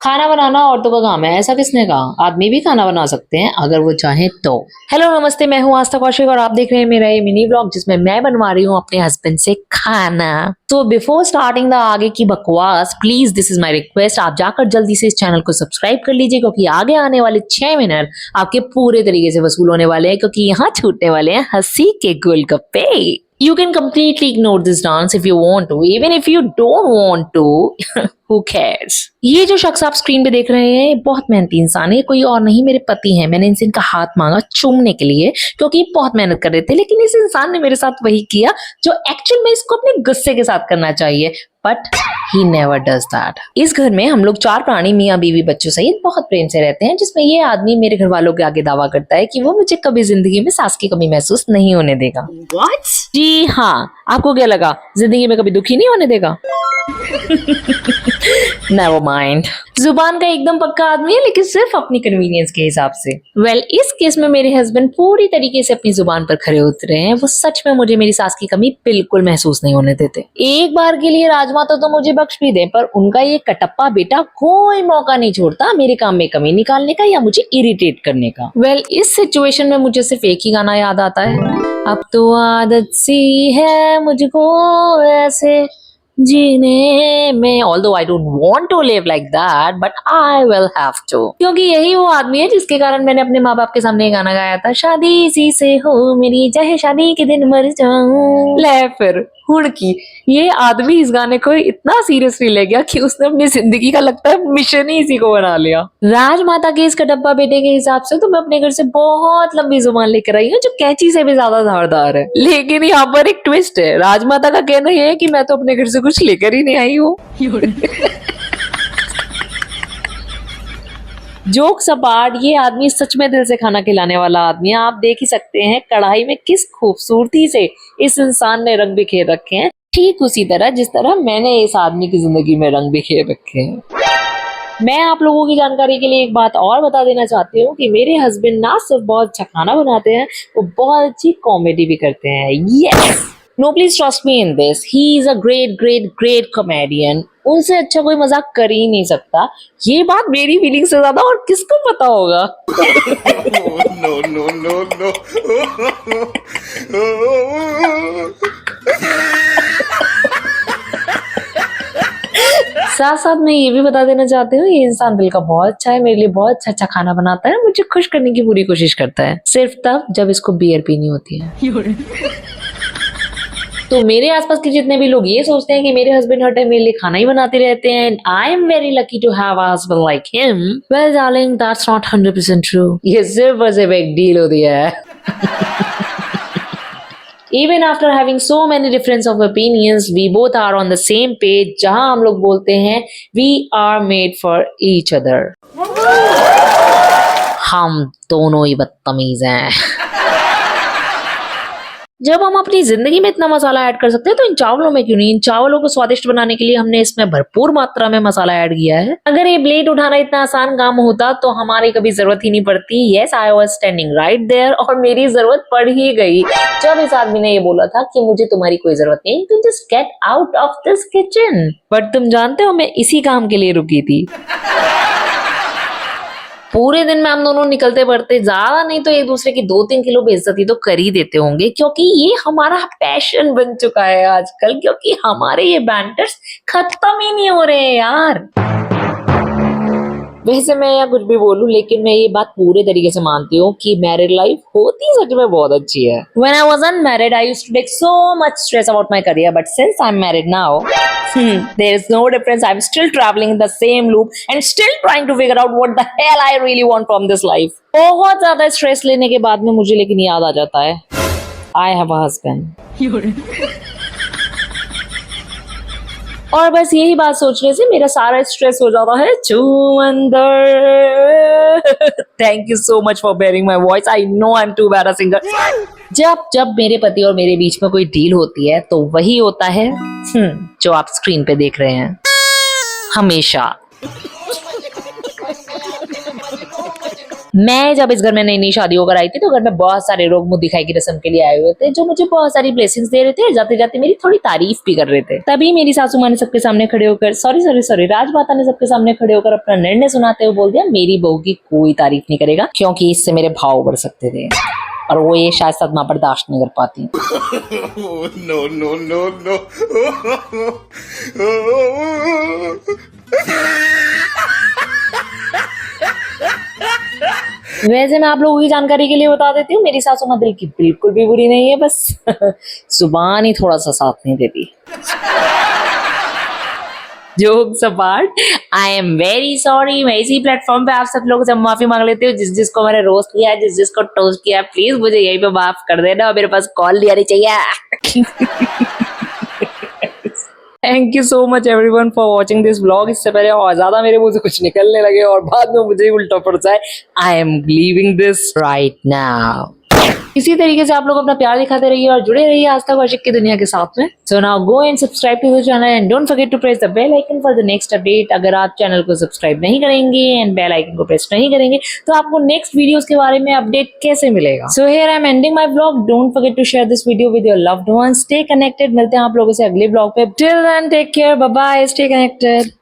खाना बनाना औरतों का काम है, ऐसा किसने कहा? आदमी भी खाना बना सकते हैं अगर वो चाहें तो। हेलो नमस्ते, मैं हूँ आस्था कौशिक और आप देख रहे हैं मेरा ये मिनी व्लॉग जिसमें मैं बनवा रही हूँ अपने हस्बैंड से खाना। तो बिफोर स्टार्टिंग द आगे की बकवास, please this is my request, आप जाकर जल्दी से इस चैनल को सब्सक्राइब कर लीजिए क्योंकि आगे आने वाले 6 मिनट आपके पूरे तरीके से वसूल होने वाले हैं, क्योंकि यहाँ छूटने वाले हैं हंसी के गोलगप्पे। You can completely ignore this dance if you want to, even if you don't want to. Who cares? ये जो शख्स आप स्क्रीन पे देख रहे हैं ये बहुत मेहनती इंसान है, कोई और नहीं मेरे पति हैं। मैंने इनसे इनका हाथ मांगा चूमने के लिए क्योंकि ये बहुत मेहनत कर रहे थे, लेकिन इस इंसान ने मेरे साथ वही किया जो एक्चुअल में इसको अपने गुस्से के साथ करना चाहिए, but he never does that. इस घर में हम लोग 4 प्राणी मियाँ बीवी बच्चों सहित बहुत प्रेम से रहते हैं, जिसमें ये आदमी मेरे घर वालों के आगे दावा करता है कि वो मुझे कभी जिंदगी में सास की कमी महसूस नहीं होने देगा। What? जी हाँ, आपको क्या लगा जिंदगी में कभी दुखी नहीं होने देगा? Never mind. जुबान का एकदम पक्का आदमी है, लेकिन सिर्फ अपनी कन्वीनियंस के हिसाब से। वेल, इस केस में मेरे हस्बैंड पूरी तरीके से अपनी जुबान पर खरे उतरे हैं। वो सच में मुझे मेरी सास की कमी बिल्कुल महसूस नहीं होने देते। एक बार के लिए राजमा तो मुझे बख्श भी दे, पर उनका ये कटप्पा बेटा कोई मौका नहीं छोड़ता मेरे काम में कमी निकालने का या मुझे इरिटेट करने का। वेल, इस सिचुएशन में मुझे सिर्फ एक ही गाना याद आता है, अब तो आदत सी है मुझको ऐसे जीने में, although I don't want to live like that, but I will have to, क्योंकि यही वो आदमी है जिसके कारण मैंने अपने माँ बाप के सामने गाना गाया था, शादी सी से हो मेरी चाहे शादी के दिन मर जाऊं। ले फिर हुड़की, ये आदमी इस गाने को इतना सीरियसली ले गया कि उसने अपनी जिंदगी का लगता है मिशन ही इसी को बना लिया। राजमाता के इस कटप्पा बेटे के हिसाब से तो मैं अपने घर से बहुत लंबी जुबान लेकर आई हूँ जो कैंची से भी ज्यादा धारदार है, लेकिन यहाँ पर एक ट्विस्ट है। राजमाता का कहना यह है कि मैं तो अपने घर से कुछ लेकर ही नहीं आई हूँ। जोक सपाट, ये आदमी सच में दिल से खाना खिलाने वाला आदमी है। आप देख ही सकते हैं कढ़ाई में किस खूबसूरती से इस इंसान ने रंग बिखेर रखे हैं, ठीक उसी तरह जिस तरह मैंने इस आदमी की जिंदगी में रंग बिखेर रखे हैं। मैं आप लोगों की जानकारी के लिए एक बात और बता देना चाहती हूँ कि मेरे हस्बैंड ना सिर्फ बहुत अच्छा खाना बनाते हैं, वो बहुत अच्छी कॉमेडी भी करते हैं। Yes, no please trust me in this, he is a great great great comedian. उनसे अच्छा कोई मजाक कर ही नहीं सकता। ये बात मेरी फीलिंग से ज्यादा और किसको पता होगा? No no no no. साथ साथ मैं ये भी बता देना चाहती हूँ, ये इंसान दिल का बहुत अच्छा है, मेरे लिए बहुत अच्छा अच्छा खाना बनाता है, मुझे खुश करने की पूरी कोशिश करता है, सिर्फ तब जब इसको बियर पीनी होती है। तो मेरे आसपास के जितने भी लोग ये सोचते हैं कि मेरे हस्बैंड हर टाइम मेरे लिए खाना ही बनाते रहते हैं and I am very lucky to have a husband like him, well darling, that's not 100% true. ये सिर्फ बस एक बिग डील होती है। Even after having so many difference of opinions, we both are on the same page, जहां हम लोग बोलते हैं we are made for each other. हम दोनों ही बदतमीज हैं। जब हम अपनी जिंदगी में इतना मसाला ऐड कर सकते हैं तो इन चावलों में क्यों नहीं? इन चावलों को स्वादिष्ट बनाने के लिए हमने इसमें भरपूर मात्रा में मसाला ऐड किया है। अगर ये प्लेट उठाना इतना आसान काम होता तो हमारी कभी जरूरत ही नहीं पड़ती। Yes, I was standing right there और मेरी जरूरत पड़ ही गई जब इस आदमी ने ये बोला था कि मुझे तुम्हारी कोई जरूरत नहीं, तुम just get out of this kitchen. But तुम जानते हो मैं इसी काम के लिए रुकी थी। पूरे दिन में हम दोनों निकलते पड़ते, ज्यादा नहीं तो एक दूसरे की 2-3 किलो बेइज्जती तो कर ही देते होंगे, क्योंकि ये हमारा पैशन बन चुका है आजकल, क्योंकि हमारे ये बैंटर्स खत्म ही नहीं हो रहे हैं यार। वैसे मैं या कुछ भी बोलूं, लेकिन मैं ये बात पूरे तरीके से मानती हूँ कि मैरिड लाइफ होती सच में बहुत अच्छी है। When I was unmarried, I used to take so much stress about my career, but since I'm married now, there is no difference. I'm still traveling in the same loop and still trying to figure out what the hell I really want from this life. बहुत ज्यादा stress लेने के बाद में मुझे लेकिन याद आ जाता है, I have a husband. और बस यही बात सोचने से मेरा सारा स्ट्रेस हो जाता है चुमंदर। Thank you so much for bearing my voice, I know I am too bad a singer. जब मेरे पति और मेरे बीच में कोई डील होती है तो वही होता है जो आप स्क्रीन पे देख रहे हैं, हमेशा। मैं जब इस घर में नई नई शादी होकर आई थी तो घर में बहुत सारे लोग मुंह दिखाई की रस्म के लिए आए हुए थे, जो मुझे बहुत सारी ब्लेसिंग्स दे रहे थे, जाते जाते मेरी थोड़ी तारीफ भी कर रहे थे। तभी मेरी सासू माँ ने सबके सामने खड़े होकर सॉरी राजमाता ने सबके सामने खड़े होकर अपना निर्णय सुनाते हुए बोल दिया, मेरी बहू की कोई तारीफ नहीं करेगा क्योंकि इससे मेरे भाव बढ़ सकते थे और वो ये शायद सदमा बर्दाश्त नहीं कर पाती। no, no, no, no. वैसे मैं आप लोगों की जानकारी के लिए बता देती हूँ, मेरी सासू माँ दिल की बिल्कुल भी बुरी नहीं है, बस जुबान ही थोड़ा सा साथ नहीं देती। Jokes apart, I am very sorry. मैं इसी प्लेटफॉर्म पे आप सब लोगों से माफी मांग लेती हूँ, जिस जिसको मैंने रोस्ट किया है, जिस जिसको टोस्ट किया है, प्लीज मुझे यहीं पे माफ कर देना और मेरे पास कॉल नहीं आनी चाहिए। Thank you so much everyone for watching this vlog. इससे पहले और ज्यादा मेरे मुंह से कुछ निकलने लगे और बाद में मुझे ही उल्टा पड़ जाए, I am leaving this right now. इसी तरीके से आप लोग अपना प्यार दिखाते रहिए और जुड़े रहिए आज तक आशिक की दुनिया के साथ में। So now go and subscribe to the channel and don't forget to press the bell icon for the next update. अगर आप चैनल को सब्सक्राइब नहीं करेंगे एंड बेल आइकन को प्रेस नहीं करेंगे तो आपको नेक्स्ट वीडियोस के बारे में अपडेट कैसे मिलेगा। So here I am ending my vlog. Don't forget to share this video with your loved ones. Stay connected. मिलते हैं आप लोगों से अगले व्लॉग पे। Till then take care, bye bye, stay connected.